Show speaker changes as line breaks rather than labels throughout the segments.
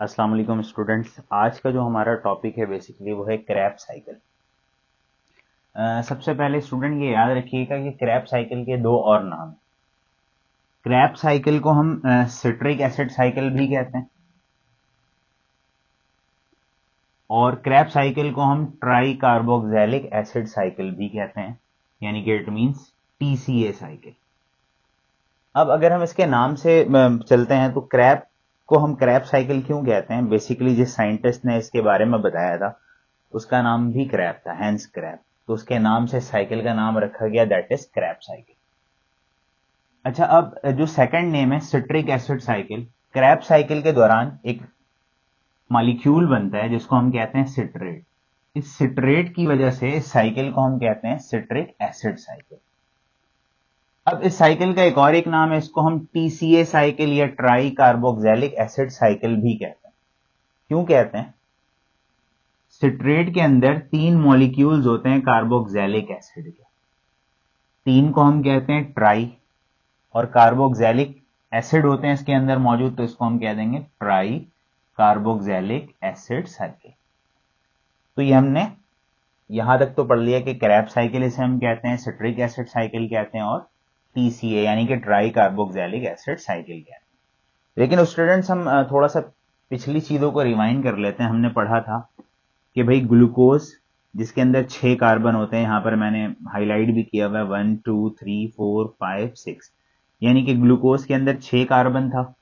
अस्सलाम वालेकुम स्टूडेंट्स। आज का जो हमारा टॉपिक है बेसिकली वो है क्रैब साइकिल। सबसे पहले स्टूडेंट ये याद रखिएगा कि क्रैब साइकिल के दो और नाम हैं। क्रैब साइकिल को हम सिट्रिक एसिड साइकिल भी कहते हैं और क्रैब साइकिल को हम ट्राई कार्बोक्सिलिक एसिड साइकिल भी कहते हैं, यानी कि इट मींस टीसीए साइकिल। अब अगर हम इसके नाम से चलते हैं तो क्रैब को हम क्रैब साइकिल क्यों कहते हैं? बेसिकली जिस साइंटिस्ट ने इसके बारे में बताया था उसका नाम भी क्रैब था, हैंस क्रैब। तो उसके नाम से साइकिल का नाम रखा गया, दैट इज क्रैब साइकिल। अच्छा, अब जो सेकंड नेम है citric acid cycle, Krebs cycle के दौरान एक मॉलिक्यूल बनता है जिसको हम कहते हैं सिट्रेट। इस सिट्रेट की वजह से इस साइकिल को हम कहते हैं सिट्रिक एसिड साइकिल। अब इस साइकिल का एक नाम है, इसको हम टीसीए साइकिल या ट्राई कार्बोक्सिलिक एसिड साइकिल भी कहते हैं। क्यों कहते हैं? सिट्रेट के अंदर तीन मॉलिक्यूल्स होते हैं कार्बोक्सिलिक एसिड के। तीन को हम कहते हैं ट्राई, और कार्बोक्सिलिक एसिड होते हैं इसके अंदर मौजूद, तो इसको हम कह देंगे ट्राई कार्बोक्सिलिक एसिड साइकिल। तो ये हमने यहां तक तो पढ़ लिया कि क्रैब साइकिल इसे हम कहते हैं, सिट्रिक एसिड साइकिल कहते हैं, और टीसीए यानी कि ट्राई कार्बोक्सिलिक एसिड साइकिल कहते हैं। लेकिन स्टूडेंट्स हम थोड़ा सा पिछली चीजों को रिवाइंड कर लेते हैं। हमने पढ़ा था कि भाई ग्लूकोज जिसके अंदर 6 कार्बन होते हैं, यहां पर मैंने हाईलाइट भी किया हुआ है 1 2 3 4 5 6, यानी कि ग्लूकोज के अंदर 6 कार्बन था।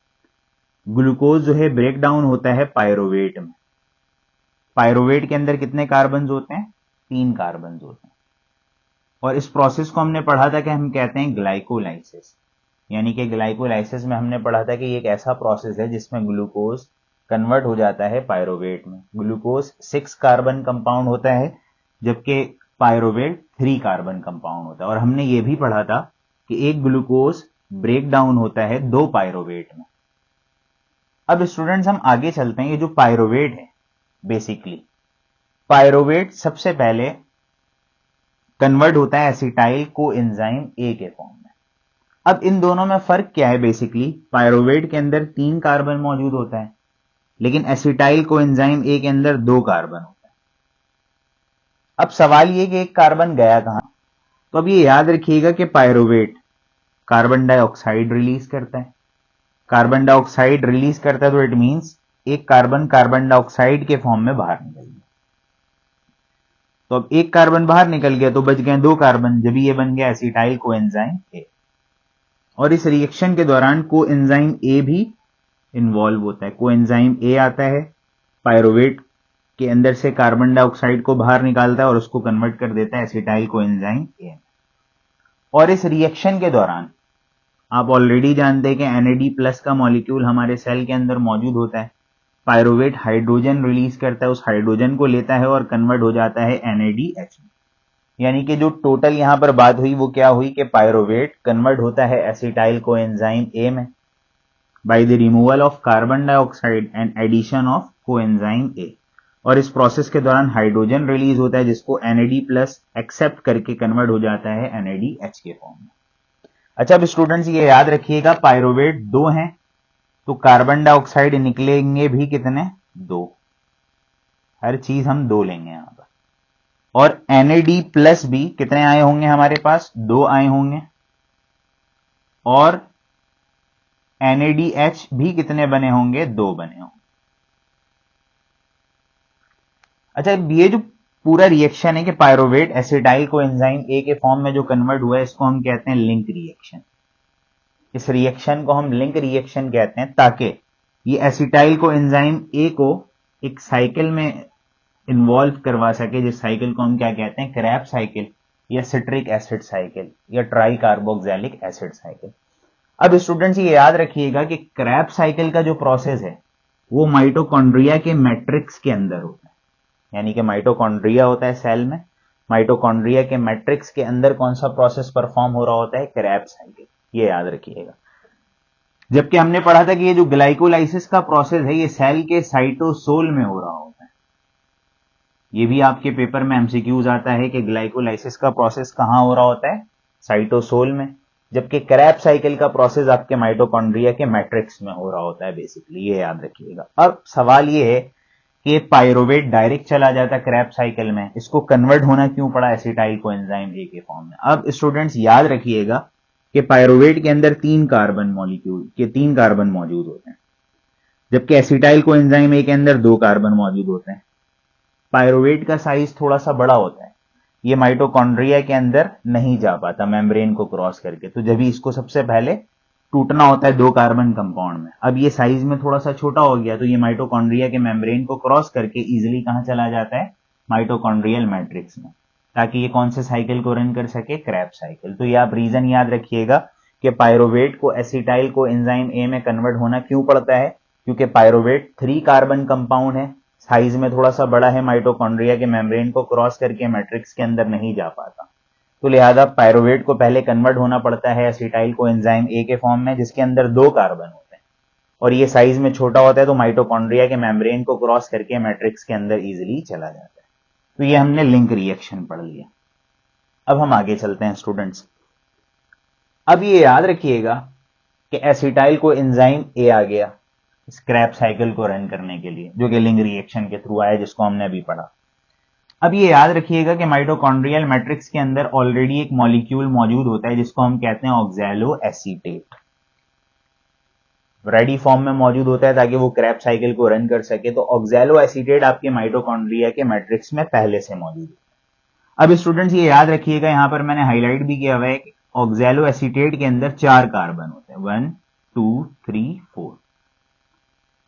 ग्लूकोज जो है ब्रेक डाउन होता है पायरोवेट में। पायरोवेट के अंदर कितने कार्बन होते हैं? 3 कार्बन होते हैं। और इस प्रोसेस को हमने पढ़ा था कि हम कहते हैं ग्लाइकोलाइसिस, यानी कि ग्लाइकोलाइसिस में हमने पढ़ा था कि ये एक ऐसा प्रोसेस है जिसमें ग्लूकोज कन्वर्ट हो जाता है पायरोवेट में। ग्लूकोज 6 कार्बन कंपाउंड होता है जबकि पायरोवेट 3 कार्बन कंपाउंड होता है। और हमने ये भी पढ़ा था कि एक ग्लूकोज ब्रेक डाउन होता है 2 पायरोवेट में। अब स्टूडेंट्स हम आगे चलते हैं। ये जो पायरोवेट है, बेसिकली पायरोवेट सबसे पहले कन्वर्ट होता है एसिटाइल को एंजाइम ए के फॉर्म में। अब इन दोनों में फर्क क्या है? बेसिकली पायरोवेट के अंदर 3 कार्बन मौजूद होता है, लेकिन एसिटाइल को एंजाइम ए के अंदर 2 कार्बन होता है। अब सवाल ये कि एक कार्बन गया कहां? तो अब ये याद रखिएगा कि पायरोवेट कार्बन डाइऑक्साइड रिलीज करता है। कार्बन डाइऑक्साइड रिलीज करता है तो इट मींस एक कार्बन कार्बन डाइऑक्साइड के फॉर्म में बाहर निकल गया। तो अब एक कार्बन बाहर निकल गया तो बच गए 2 कार्बन, जब ये बन गया एसिटाइल कोएंजाइम ए। और इस रिएक्शन के दौरान कोएंजाइम ए भी इन्वॉल्व होता है। कोएंजाइम ए आता है, पायरोवेट के अंदर से कार्बन डाइऑक्साइड को बाहर निकालता है और उसको कन्वर्ट कर देता है एसिटाइल कोएंजाइम ए। और इस रिएक्शन के दौरान आप ऑलरेडी जानते हैं कि एनएडी प्लस का मॉलिक्यूल हमारे सेल के अंदर मौजूद होता है। पायरोवेट हाइड्रोजन रिलीज करता है, उस हाइड्रोजन को लेता है और कन्वर्ट हो जाता है एनएडीएच में। यानी कि जो टोटल यहां पर बात हुई वो क्या हुई कि पायरोवेट कन्वर्ट होता है एसिटाइल कोएंजाइम ए में by the removal of carbon dioxide and addition of coenzyme A. और इस प्रोसेस के दौरान हाइड्रोजन रिलीज होता है जिसको एनएडी प्लस एक्सेप्ट करके कन्वर्ट हो जाता है एनएडीएच के फॉर्म में। अच्छा, अब स्टूडेंट्स ये याद रखिएगा पायरोवेट 2 हैं तो कार्बन डाइऑक्साइड निकलेंगे भी कितने? 2। हर चीज हम 2 लेंगे यहां पर। और एनएडी प्लस भी कितने आए होंगे हमारे पास? 2 आए होंगे। और एनएडीएच भी कितने बने होंगे? 2 बने होंगे। अच्छा, ये जो पूरा रिएक्शन है कि pyruvate acetyl co enzyme A के फॉर्म में जो कन्वर्ट हुआ है, इसको हम कहते हैं लिंक रिएक्शन। इस रिएक्शन को हम लिंक रिएक्शन कहते हैं ताकि ये एसिटाइल को एंजाइम ए को एक साइकिल में इन्वॉल्व करवा सके, जिस साइकिल को हम क्या कहते हैं? क्रैब साइकिल या सिट्रिक एसिड साइकिल या ट्राई कार्बोक्सिलिक एसिड साइकिल। अब स्टूडेंट्स ये याद रखिएगा कि क्रैब साइकिल का जो प्रोसेस है वो माइटोकॉन्ड्रिया के मैट्रिक्स के अंदर होता है। यानी कि माइटोकॉन्ड्रिया होता है सेल में, माइटोकॉन्ड्रिया के मैट्रिक्स के अंदर कौन सा प्रोसेस परफॉर्म हो रहा होता है? Krebs cycle. ये याद रखिएगा। जबकि हमने पढ़ा था कि ये जो ग्लाइकोलाइसिस का प्रोसेस है ये सेल के साइटोसोल में हो रहा होता है। ये भी आपके पेपर में एमसीक्यूज आता है कि ग्लाइकोलाइसिस का प्रोसेस कहां हो रहा होता है? साइटोसोल में। जबकि क्रैब्स साइकिल का प्रोसेस आपके माइटोकॉन्ड्रिया के मैट्रिक्स में हो रहा होता है बेसिकली, ये याद रखिएगा। अब सवाल ये है कि पायरोवेट डायरेक्ट चला जाता है क्रैब्स साइकिल में, इसको कन्वर्ट होना क्यों पड़ा एसिटाइल कोएंजाइम ए के फॉर्म में। अब स्टूडेंट्स याद रखिएगा कि पायरोवेट के अंदर 3 कार्बन मॉलिक्यूल के 3 कार्बन मौजूद होते हैं, जबकि एसिटाइल कोएंजाइम ए के अंदर 2 कार्बन मौजूद होते हैं। पायरोवेट का साइज थोड़ा सा बड़ा होता है, ये माइटोकॉन्ड्रिया के अंदर नहीं जा पाता मेम्ब्रेन को क्रॉस करके, तो जब इसको सबसे पहले टूटना होता है 2 कार्बन कंपाउंड में। अब ये साइज में थोड़ा सा छोटा हो गया, तो ये माइटोकॉन्ड्रिया के मेम्ब्रेन को क्रॉस करके इजीली कहां चला जाता है, माइटोकॉन्ड्रियल मैट्रिक्स में, ताकि ये कौन से साइकिल को रन कर सके, क्रैब्स साइकिल। तो ये आप रीजन याद रखिएगा कि पायरोवेट को एसिटाइल को एंजाइम ए में कन्वर्ट होना क्यों पड़ता है, क्योंकि पायरोवेट 3 कार्बन कंपाउंड है, साइज में थोड़ा सा बड़ा है, माइटोकॉन्ड्रिया के मेम्ब्रेन को क्रॉस करके मैट्रिक्स के अंदर नहीं जा पाता, तो लिहाजा पायरोवेट को पहले कन्वर्ट होना पड़ता है एसिटाइल को एंजाइम ए के फॉर्म में, जिसके अंदर 2 कार्बन होते हैं और ये साइज में छोटा होता है, तो माइटोकॉन्ड्रिया के मेम्ब्रेन को क्रॉस करके मैट्रिक्स के अंदर इजीली चला जाता है। तो ये हमने लिंक रिएक्शन पढ़ लिया। अब हम आगे चलते हैं स्टूडेंट्स। अब ये याद रखिएगा कि एसिटाइल को एंजाइम ए आ गया स्क्रैप साइकिल को रन करने के लिए, जो कि लिंक रिएक्शन के थ्रू आया, जिसको हमने अभी पढ़ा। अब ये याद रखिएगा कि माइटोकॉन्ड्रियल मैट्रिक्स के अंदर ऑलरेडी एक मॉलिक्यूल मौजूद होता है जिसको हम कहते हैं ऑक्सैलो एसीटेट, रेडी फॉर्म में मौजूद होता है ताकि वो क्रैब साइकिल को रन कर सके। तो ऑक्सैलो एसीटेट आपके माइटोकॉन्ड्रिया के मैट्रिक्स में पहले से मौजूद है। अब स्टूडेंट्स ये याद रखिएगा, यहां पर मैंने हाईलाइट भी किया हुआ है कि ऑक्सैलो एसीटेट के अंदर 4 कार्बन होते हैं, 1 2 3 4।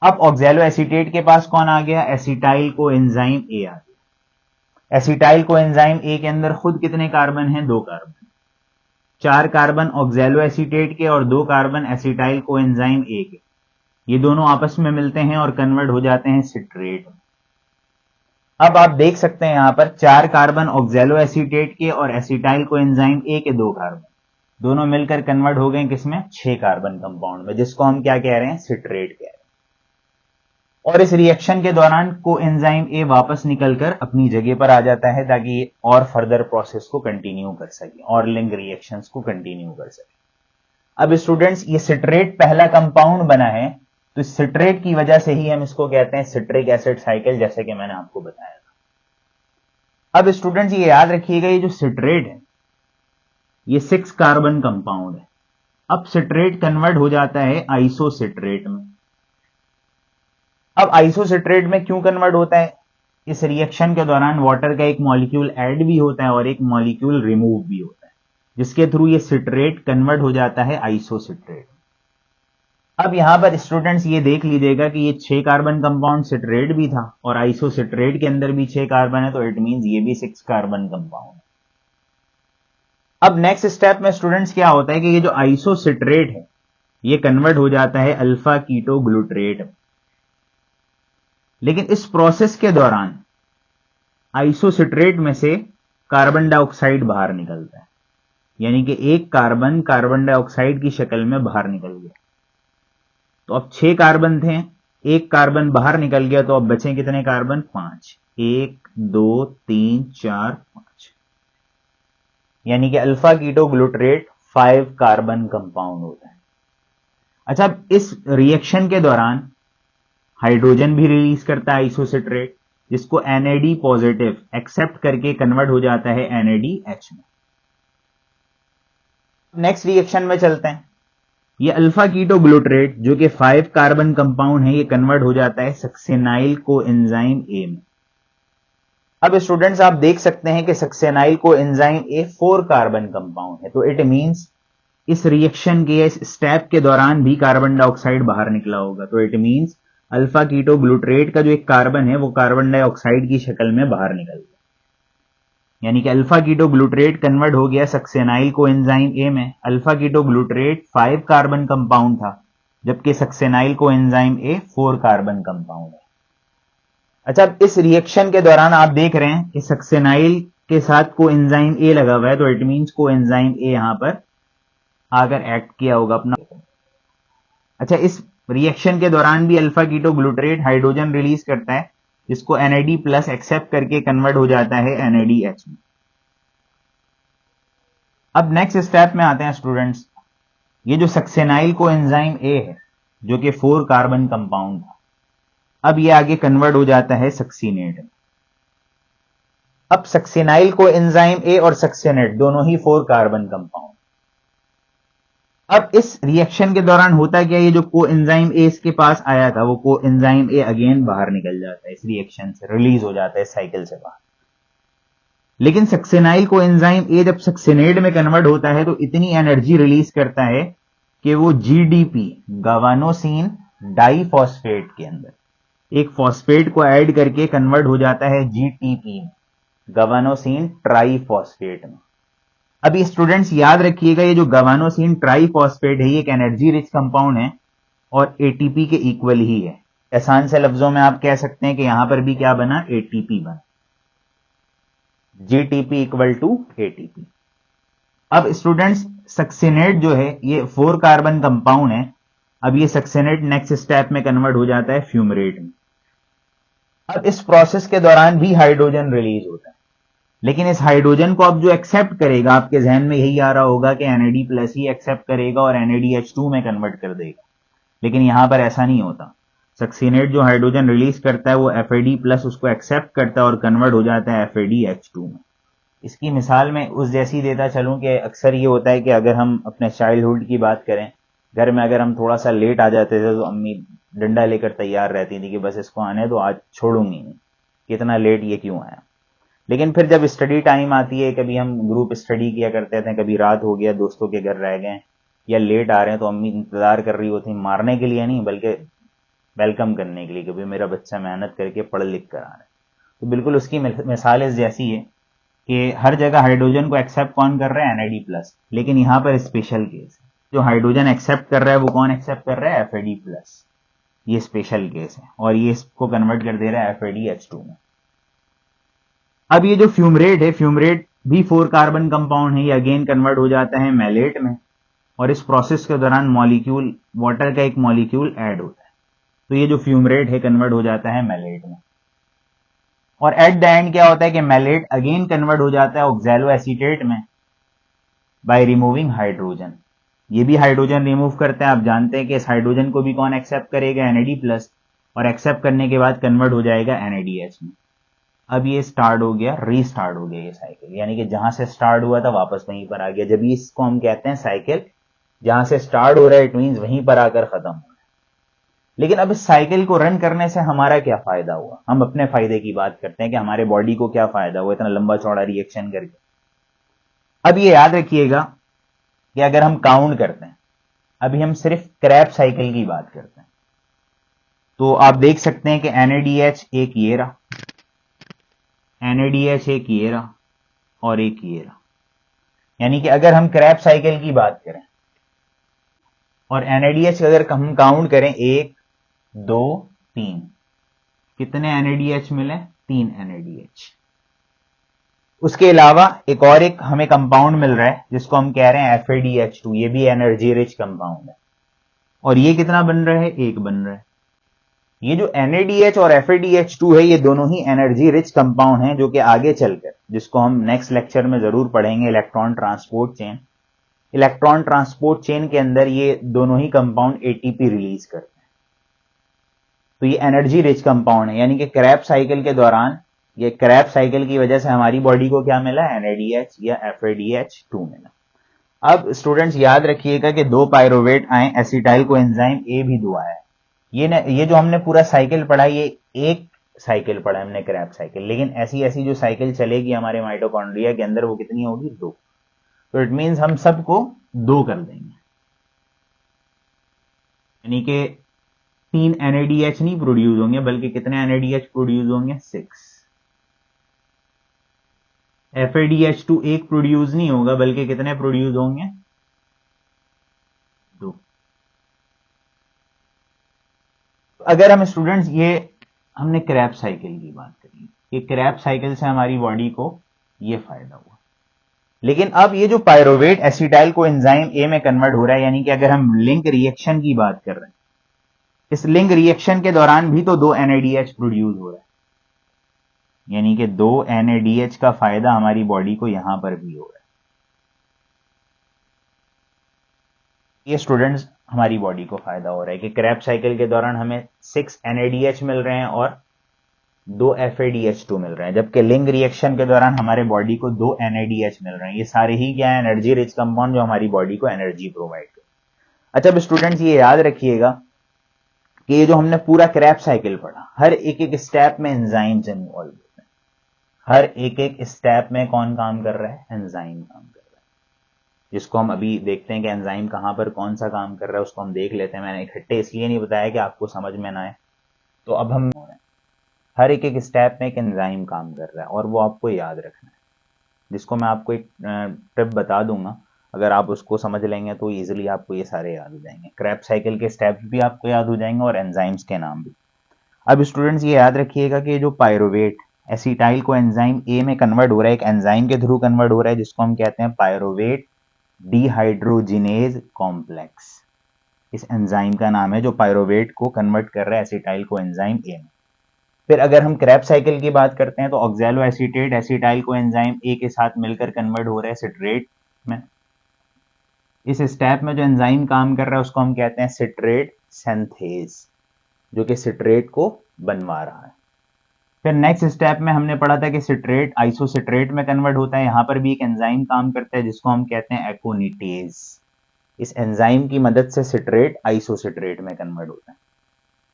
अब ऑक्सैलो एसीटेट के पास कौन आ गया, एसिटाइल को एंजाइम ए आ गया। एसिटाइल को एंजाइम ए के अंदर खुद कितने कार्बन हैं, 2 कार्बन। 4 कार्बन ऑक्सैलो एसीटेट के और 2 carbon acetyl co enzyme A के, ये दोनों आपस में मिलते हैं और कन्वर्ट हो जाते हैं सिट्रेट में। अब आप देख सकते हैं यहां पर 4 कार्बन ऑक्सैलो एसीटेट के और एसिटाइल को एंजाइम ए के 2 कार्बन, दोनों मिलकर कन्वर्ट हो गए किसमें, 6 कार्बन कंपाउंड में, जिसको हम क्या कह रहे हैं, सिट्रेट कह रहे हैं। और इस रिएक्शन के दौरान कोएंजाइम ए वापस निकलकर अपनी जगह पर आ जाता है ताकि ये और फर्दर प्रोसेस को कंटिन्यू कर सके और लिंक रिएक्शंस को कंटिन्यू कर सके। अब स्टूडेंट्स ये सिट्रेट पहला कंपाउंड बना है, तो सिट्रेट की वजह से ही हम इसको कहते हैं सिट्रिक एसिड साइकिल, जैसे कि मैंने आपको बताया था। अब स्टूडेंट्स ये याद रखिएगा, ये जो सिट्रेट है ये 6 कार्बन कंपाउंड है। अब सिट्रेट कन्वर्ट हो जाता है आइसोसिट्रेट में। अब आइसोसिट्रेट में क्यों कन्वर्ट होता है, इस रिएक्शन के दौरान वाटर का एक मॉलिक्यूल ऐड भी होता है और एक मॉलिक्यूल रिमूव भी होता है, जिसके थ्रू ये सिट्रेट कन्वर्ट हो जाता है आइसोसिट्रेट। अब यहां पर स्टूडेंट्स ये देख लीजिएगा कि ये 6 कार्बन कंपाउंड सिट्रेट भी था और आइसोसिट्रेट के अंदर भी 6 कार्बन है, तो इट मींस ये भी 6 कार्बन कंपाउंड है। अब नेक्स्ट स्टेप में स्टूडेंट्स क्या होता है कि ये जो आइसोसिट्रेट है ये कन्वर्ट हो जाता है अल्फा कीटो ग्लूट्रेट में। लेकिन इस प्रोसेस के दौरान आइसोसिट्रेट में से कार्बन डाइऑक्साइड बाहर निकलता है, यानी कि एक कार्बन कार्बन डाइऑक्साइड की शक्ल में बाहर निकल गया। तो अब 6 कार्बन थे, एक कार्बन बाहर निकल गया, तो अब बचे कितने कार्बन, 5। 1 2 3 4 5, यानी कि अल्फा कीटो ग्लूट्रेट 5 कार्बन कंपाउंड होता है। अच्छा, इस रिएक्शन के दौरान हाइड्रोजन भी रिलीज करता है आइसोसिट्रेट, जिसको NAD पॉजिटिव एक्सेप्ट करके कन्वर्ट हो जाता है NADH में। नेक्स्ट रिएक्शन में चलते हैं। ये अल्फा कीटो ग्लूट्रेट जो कि 5 कार्बन कंपाउंड है, ये कन्वर्ट हो जाता है सक्सेनाइल को एंजाइम ए में। अब स्टूडेंट्स आप देख सकते हैं कि सक्सेनाइल को एंजाइम ए 4 कार्बन कंपाउंड है, तो इट मींस इस रिएक्शन के इस स्टेप के दौरान भी कार्बन डाइऑक्साइड बाहर निकला होगा, तो इट मींस अल्फा कीटो ग्लूट्रेट का जो एक कार्बन है वो कार्बन डाइऑक्साइड की शक्ल में बाहर निकल गया, यानी कि अल्फा कीटो ग्लूट्रेट कन्वर्ट हो गया सक्सेनाइल को एंजाइम ए में। अल्फा कीटो ग्लूट्रेट 5 कार्बन कंपाउंड था, जबकि सक्सेनाइल को एंजाइम ए 4 कार्बन कंपाउंड है। अच्छा, इस रिएक्शन के दौरान आप देख रहे हैं कि सक्सेनाइल के साथ को एंजाइम ए लगा हुआ है, तो इट मींस को एंजाइम ए यहां पर आकर एक्ट किया होगा अपना। अच्छा, इस रिएक्शन के दौरान भी अल्फा कीटो ग्लूट्रेट हाइड्रोजन रिलीज करता है, जिसको NAD प्लस एक्सेप्ट करके कन्वर्ट हो जाता है NADH में। अब नेक्स्ट स्टेप में आते हैं स्टूडेंट्स। ये जो सक्सेनाइल को एंजाइम ए है जो कि 4 कार्बन कंपाउंड था, अब ये आगे कन्वर्ट हो जाता है सक्सीनेट में। अब सक्सेनाइल को एंजाइम ए और सक्सेनेट दोनों ही 4 कार्बन कंपाउंड। अब इस रिएक्शन के दौरान होता क्या, ये जो को एंजाइम ए इसके पास आया था वो को एंजाइम ए अगेन बाहर निकल जाता है, इस रिएक्शन से रिलीज हो जाता है साइकिल से बाहर। लेकिन सक्सेनाइल को एंजाइम ए जब सक्सेनेट में कन्वर्ट होता है तो इतनी एनर्जी रिलीज करता है कि वो जीडीपी गवानोसिन डाइफॉस्फेट के अंदर एक फॉस्फेट को ऐड करके कन्वर्ट हो जाता है जीटीपी में, गवानोसिन ट्राइफॉस्फेट में। अब ये स्टूडेंट्स याद रखिएगा, ये जो गवानोसिन ट्राइफॉस्फेट है ये एक एनर्जी रिच कंपाउंड है और एटीपी के इक्वल ही है। आसान से लफ्जों में आप कह सकते हैं कि यहां पर भी क्या बना, एटीपी बना, जीटीपी इक्वल टू एटीपी। अब स्टूडेंट्स सक्सेनेट जो है ये 4 कार्बन कंपाउंड है। अब ये सक्सेनेट नेक्स्ट स्टेप में कन्वर्ट हो जाता है फ्यूमरेट में। अब इस प्रोसेस के दौरान भी हाइड्रोजन रिलीज होता है, लेकिन इस हाइड्रोजन को अब जो एक्सेप्ट करेगा, आपके जहन में यही आ रहा होगा कि NAD प्लस ही एक्सेप्ट करेगा और NADH2 में कन्वर्ट कर देगा, लेकिन यहां पर ऐसा नहीं होता। सक्सीनेट जो हाइड्रोजन रिलीज करता है वो FAD प्लस उसको एक्सेप्ट करता है और कन्वर्ट हो जाता है FADH2 में। इसकी मिसाल मैं उस जैसी देता चलूं कि अक्सर ये होता है कि अगर हम अपने चाइल्डहुड की बात करें, घर में अगर हम थोड़ा सा लेट आ जाते थे तो अम्मी डंडा लेकर तैयार रहती थी कि बस इसको आने दो, आज छोड़ूंगी नहीं, कितना लेट ये क्यों आया। लेकिन फिर जब स्टडी टाइम आती है, कभी हम ग्रुप स्टडी किया करते थे, कभी रात हो गया दोस्तों के घर रह गए या लेट आ रहे हैं, तो अम्मी इंतजार कर रही होती, मारने के लिए नहीं बल्कि वेलकम करने के लिए कि भाई मेरा बच्चा मेहनत करके पढ़ लिख कर आ रहा है। तो बिल्कुल उसकी मिसाल इस जैसी है कि हर जगह हाइड्रोजन को एक्सेप्ट कौन कर रहा है, NAD प्लस, लेकिन यहां पर स्पेशल केस है, जो हाइड्रोजन एक्सेप्ट कर रहा है वो कौन एक्सेप्ट कर रहा है, FAD प्लस। ये स्पेशल केस है और ये इसको कन्वर्ट कर दे रहा है FADH2 में। अब ये जो फ्यूमरेट है, फ्यूमरेट भी 4 कार्बन कंपाउंड है, ये अगेन कन्वर्ट हो जाता है मैलेट में और इस प्रोसेस के दौरान मॉलिक्यूल, वाटर का एक मॉलिक्यूल ऐड होता है, तो ये जो फ्यूमरेट है कन्वर्ट हो जाता है मैलेट में। और एट द एंड क्या होता है कि मैलेट अगेन कन्वर्ट हो जाता है ऑक्सैलो एसीटेट में बाय रिमूविंग हाइड्रोजन। ये भी हाइड्रोजन रिमूव करते हैं। आप जानते हैं कि इस हाइड्रोजन को भी कौन एक्सेप्ट करेगा, NAD प्लस, और एक्सेप्ट करने के बाद कन्वर्ट हो जाएगा NADH में। अब ये स्टार्ट हो गया, रीस्टार्ट हो गया ये साइकिल, यानी कि जहां से स्टार्ट हुआ था वापस वहीं पर आ गया। जब इसको हम कहते हैं साइकिल, जहां से स्टार्ट हो रहा है इट मींस वहीं पर आकर खत्म हो रहा है। लेकिन अब इस साइकिल को रन करने से हमारा क्या फायदा हुआ, हम अपने फायदे की बात करते हैं कि हमारे बॉडी को क्या फायदा हुआ इतना लंबा चौड़ा रिएक्शन करके। अब ये याद रखिएगा कि अगर हम काउंट करते हैं, अभी हम सिर्फ क्रैब साइकिल की बात करते हैं, तो आप देख सकते हैं कि NADH एक ये रहा, NADH एक ये रहा और एक ये रहा। यानी कि अगर हम क्रैब साइकिल की बात करें और NADH अगर हम काउंट करें 1 2 3, कितने NADH मिले, 3 NADH। उसके अलावा एक हमें कंपाउंड मिल रहा है जिसको हम कह रहे हैं FADH2, ये भी एनर्जी रिच कंपाउंड है और ये कितना बन रहा है, 1 बन रहा है। ये जो NADH और FADH2 है ये दोनों ही एनर्जी रिच कंपाउंड हैं जो कि आगे चलकर, जिसको हम नेक्स्ट लेक्चर में जरूर पढ़ेंगे, electron transport chain. Electron transport chain के अंदर ये दोनों ही कंपाउंड ATP रिलीज करते हैं, तो ये एनर्जी रिच कंपाउंड है। यानी कि क्रैब साइकिल के दौरान, ये क्रैब साइकिल की वजह से हमारी बॉडी को क्या मिला, NADH या FADH2 मिला। अब स्टूडेंट्स याद रखिएगा कि 2 पायरोवेट आए, एसिटाइल को एंजाइम A भी 2 आया है। ये जो हमने पूरा साइकिल पढ़ा, ये एक साइकिल पढ़ा हमने क्रैब साइकिल, लेकिन ऐसी ऐसी जो साइकिल चलेगी हमारे माइटोकॉन्ड्रिया के अंदर वो कितनी होगी, 2। तो इट मींस हम सबको 2 कर देंगे, यानी कि 3 NADH नहीं प्रोड्यूस होंगे बल्कि कितने NADH प्रोड्यूस होंगे, 6। FADH2 एक प्रोड्यूस नहीं होगा बल्कि कितने प्रोड्यूस होंगे, 2। अगर हम स्टूडेंट्स, ये हमने क्रैब साइकिल की बात करी, कि क्रैब साइकिल से हमारी बॉडी को ये फायदा हुआ। लेकिन अब ये जो pyruvate acetyl co enzyme A में कन्वर्ट हो रहा है, यानी कि अगर हम लिंक रिएक्शन की बात कर रहे हैं, इस लिंक रिएक्शन के दौरान भी तो 2 NADH प्रोड्यूस हो रहा है, यानी कि 2 NADH का फायदा हमारी बॉडी को यहां पर भी हो रहा है। ये स्टूडेंट्स हमारी बॉडी को फायदा हो रहा है कि क्रैब्स साइकिल के दौरान हमें 6 NADH मिल रहे हैं और 2 FADH2 मिल रहे हैं, जबकि लिंग रिएक्शन के दौरान हमारे बॉडी को 2 NADH मिल रहे हैं। ये सारे ही क्या है, एनर्जी रिच कंपाउंड जो हमारी बॉडी को एनर्जी प्रोवाइड करते हैं। अच्छा, अब स्टूडेंट्स ये याद रखिएगा कि ये जो हमने पूरा क्रैब्स साइकिल पढ़ा, हर एक एक स्टेप में एंजाइम्स इन्वॉल्व होते हैं। हर एक एक स्टेप में कौन काम कर रहा है, एंजाइम काम कर रहा है, जिसको हम अभी देखते हैं कि एंजाइम कहां पर कौन सा काम कर रहा है, उसको हम देख लेते हैं। मैंने इकट्ठे इसलिए नहीं बताया कि आपको समझ में ना आए। तो अब हम हर एक एक स्टेप में एक एंजाइम काम कर रहा है और वो आपको याद रखना है, जिसको मैं आपको एक टिप बता दूंगा। अगर आप उसको समझ लेंगे तो इजीली आपको ये सारे याद हो जाएंगे। क्रैब्स साइकिल के स्टेप्स भी आपको याद हो जाएंगे और एंजाइम्स के नाम भी। अब स्टूडेंट्स ये याद रखिएगा कि जो pyruvate acetyl co enzyme A में कन्वर्ट हो रहा है, एक एंजाइम के थ्रू कन्वर्ट हो रहा है, जिसको हम कहते हैं पायरोवेट डिहाइड्रोजिनेज कॉम्प्लेक्स। इस एंजाइम का नाम है जो पायरोवेट को कन्वर्ट कर रहा है एसिटाइल को एंजाइम ए में। फिर अगर हम क्रैब्स साइकिल की बात करते हैं तो oxalo acetate acetyl co enzyme A के साथ मिलकर कन्वर्ट हो रहा है सिट्रेट में। इस स्टेप में जो एंजाइम काम कर रहा है उसको हम कहते हैं सिट्रेट सिंथेज, जो कि सिट्रेट को बनवा रहा है। फिर नेक्स्ट स्टेप में हमने पढ़ा था कि सिट्रेट आइसोसिट्रेट में कन्वर्ट होता है। यहां पर भी एक एंजाइम काम करता है जिसको हम कहते हैं एकोनिटेज। इस एंजाइम की मदद से सिट्रेट आइसोसिट्रेट में कन्वर्ट होता है।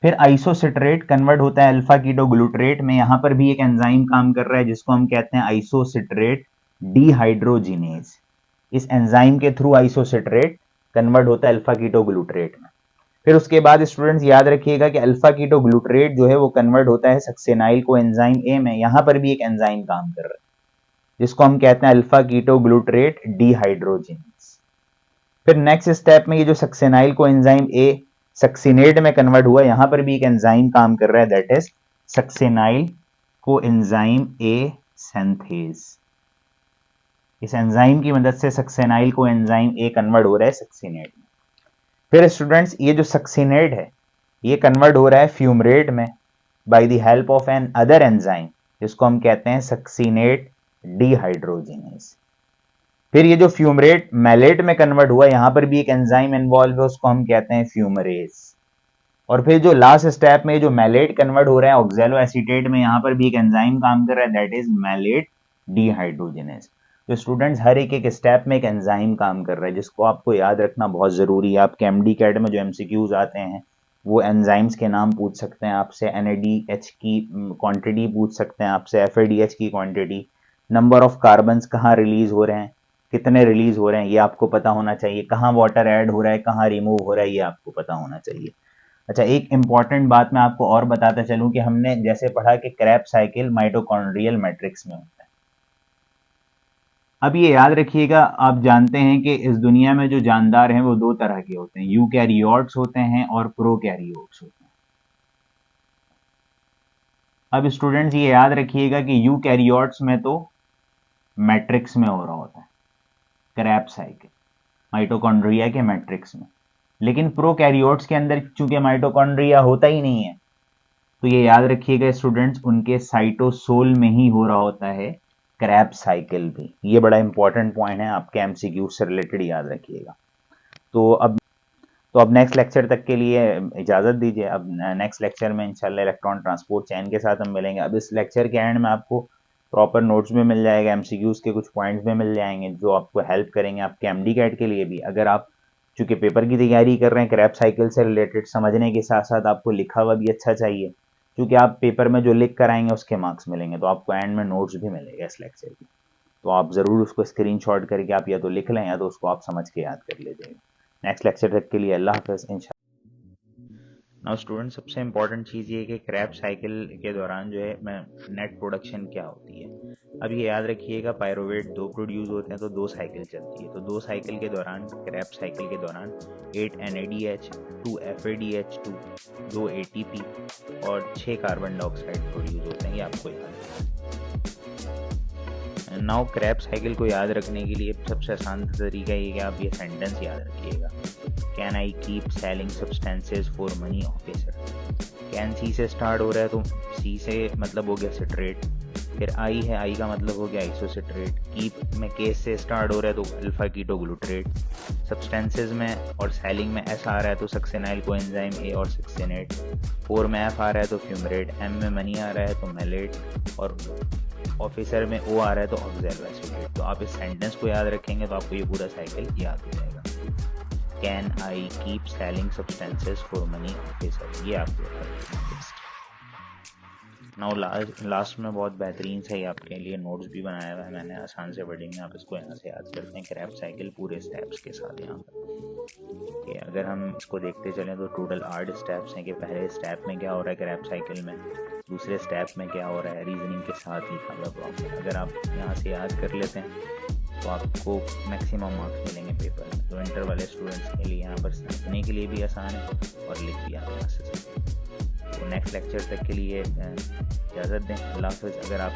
फिर आइसोसिट्रेट कन्वर्ट होता है अल्फा कीटोग्लूटरेट में। यहां पर भी एक एंजाइम काम कर रहा है जिसको हम कहते हैं आइसोसिट्रेट डिहाइड्रोजिनेज। इस एंजाइम के थ्रू आइसोसिट्रेट कन्वर्ट होता है अल्फा कीटोग्लूटरेट में। फिर उसके बाद स्टूडेंट्स याद रखिएगा कि अल्फा कीटोग्लूटरेट जो है वो कन्वर्ट होता है सक्सेनाइल को एंजाइम ए में। यहां पर भी एक एंजाइम काम कर रहा है जिसको हम कहते हैं अल्फा कीटोग्लूटरेट डिहाइड्रोजिनेज। फिर नेक्स्ट स्टेप में ये जो सक्सेनाइल को एंजाइम ए सक्सिनेट में कन्वर्ट हुआ, यहां पर भी एक एंजाइम काम कर रहा है, दैट इज सक्सेनाइल को एंजाइम ए सिंथेज। इस एंजाइम की मदद से सक्सेनाइल को एंजाइम ए कन्वर्ट हो रहा है सक्सिनेट में। फिर स्टूडेंट्स ये जो सक्सिनेट है ये कन्वर्ट हो रहा है फ्यूमरेट में by the help of another enzyme जिसको हम कहते हैं सक्सिनेट डिहाइड्रोजिनेज। फिर ये जो फ्यूमरेट मैलेट में कन्वर्ट हुआ, यहां पर भी एक एंजाइम इन्वॉल्व है, उसको हम कहते हैं फ्यूमरेज। और फिर जो लास्ट स्टेप में जो मैलेट कन्वर्ट हो रहा है ऑक्सैलो एसीटेट में, यहां पर भी एक एंजाइम काम कर रहा है, दैट इज मैलेट डिहाइड्रोजिनेज। तो स्टूडेंट्स हर एक एक स्टेप में एक एंजाइम काम कर रहा है जिसको आपको याद रखना बहुत जरूरी है। आपके एमडी कैट में जो एमसीक्यूज आते हैं वो एंजाइम्स के नाम पूछ सकते हैं आपसे, NADH की क्वांटिटी पूछ सकते हैं आपसे, FADH की क्वांटिटी, नंबर ऑफ कार्बन्स कहाँ रिलीज हो रहे हैं, कितने रिलीज हो रहे हैं, ये आपको पता होना चाहिए। कहाँ वाटर ऐड हो रहा है, कहाँ रिमूव हो रहा है, ये आपको पता होना चाहिए। अच्छा, एक इंपॉर्टेंट बात मैं आपको और बताता चलूं कि हमने जैसे पढ़ा कि क्रैब्स साइकिल माइटोकॉन्ड्रियल मैट्रिक्स में होता है। अब ये याद रखिएगा, आप जानते हैं कि इस दुनिया में जो जानदार हैं वो दो तरह के होते हैं, यूकैरियोट्स होते हैं और प्रोकैरियोट्स होते हैं। अब स्टूडेंट्स ये याद रखिएगा कि यूकैरियोट्स में तो मैट्रिक्स में हो रहा होता है क्रैब्स साइकिल, माइटोकॉन्ड्रिया के मैट्रिक्स में, लेकिन प्रोकैरियोट्स के अंदर चूंकि माइटोकॉन्ड्रिया होता ही नहीं है तो ये याद रखिएगा स्टूडेंट्स उनके साइटोसोल में ही हो रहा होता है क्रैब्स साइकिल भी। ये बड़ा इंपॉर्टेंट पॉइंट है, आपके एमसीक्यू से रिलेटेड याद रखिएगा। तो अब नेक्स्ट लेक्चर तक के लिए इजाजत दीजिए। अब नेक्स्ट लेक्चर में इंशाल्लाह इलेक्ट्रॉन ट्रांसपोर्ट चैन के साथ हम मिलेंगे। अब इस लेक्चर के एंड में आपको प्रॉपर नोट्स भी मिल जाएगा, एमसीक्यूज के कुछ पॉइंट्स भी मिल जाएंगे जो आपको हेल्प करेंगे आपके एमडी कैट के लिए भी। अगर आप चूंकि पेपर की तैयारी कर रहे हैं क्रैब्स साइकिल से रिलेटेड समझने के साथ साथ आपको लिखा हुआ भी अच्छा चाहिए, क्योंकि आप पेपर में जो लिख कर आएंगे उसके मार्क्स मिलेंगे, तो आपको एंड में नोट्स भी मिलेगा इस लेक्चर की। तो आप ज़रूर उसको स्क्रीनशॉट करके आप या तो लिख लें या तो उसको आप समझ के याद कर लीजिएगा। नेक्स्ट लेक्चर तक के लिए अल्लाह हाफ़िज़ इंशाअल्लाह। नाउ स्टूडेंट, सबसे इंपॉर्टेंट चीज़ ये है कि क्रैब्स साइकिल के दौरान जो है नेट प्रोडक्शन क्या होती है। अब ये याद रखिएगा, पायरोवेट 2 प्रोड्यूस होते हैं तो 2 साइकिल चलती है। तो 2 साइकिल के दौरान, क्रैब्स साइकिल के दौरान 8 NADH, 2 FADH2, 2 ATP और 6 कार्बन डाइऑक्साइड प्रोड्यूस होते हैं, ये आपको याद रखना। नाउ क्रैब्स साइकिल को याद रखने के लिए सबसे आसान तरीका ये कि आप ये सेंटेंस याद रखिएगा, can I keep selling substances for money officer. Can see से स्टार्ट हो रहा है तो सी से मतलब हो गया सिट्रेट, फिर आई है, आई का मतलब हो गया आइसोसिट्रेट। कीप में केस से स्टार्ट हो रहा है तो अल्फा कीटोग्लूटरेट। सब्सटेंसेज में और सैलिंग में एस आ रहा है तो सक्सेनाइल कोएंजाइम ए और सक्सेनेट। 4 में एफ आ रहा है तो फ्यूमरेट। एम में मनी आ रहा है तो मेलेट। और ऑफिसर में ओ आ रहा है तो ऑक्सैलोएसीटेट। तो आप इस सेंटेंस को याद रखेंगे तो आपको ये पूरा साइकिल याद हो जाएगा। Can I keep selling substances for money officer, ये आपको नाउ लास्ट में बहुत बेहतरीन से ही आपके लिए नोट्स भी बनाया हुआ है मैंने, आसान से वर्डिंग में, आप इसको यहाँ से याद करते हैं। क्रैप्स साइकिल पूरे स्टेप्स के साथ यहाँ पर कि अगर हम इसको देखते चलें तो टोटल 8 स्टेप्स हैं कि पहले स्टेप में क्या हो रहा है क्रैप साइकिल में, दूसरे स्टेप में क्या हो रहा है, रीजनिंग के साथ लिखा हुआ प्रॉब्लम। अगर आप यहाँ से याद कर लेते हैं तो आपको मैक्सिमम मार्क्स मिलेंगे पेपर में। तो इंटर वाले स्टूडेंट्स के लिए यहाँ पर समझने के लिए भी आसान है और लिख भी आप यहाँ से सकते हैं। तो नेक्स्ट लेक्चर तक के लिए इजाज़त दें। अल्लाह हाफ़िज़। अगर आप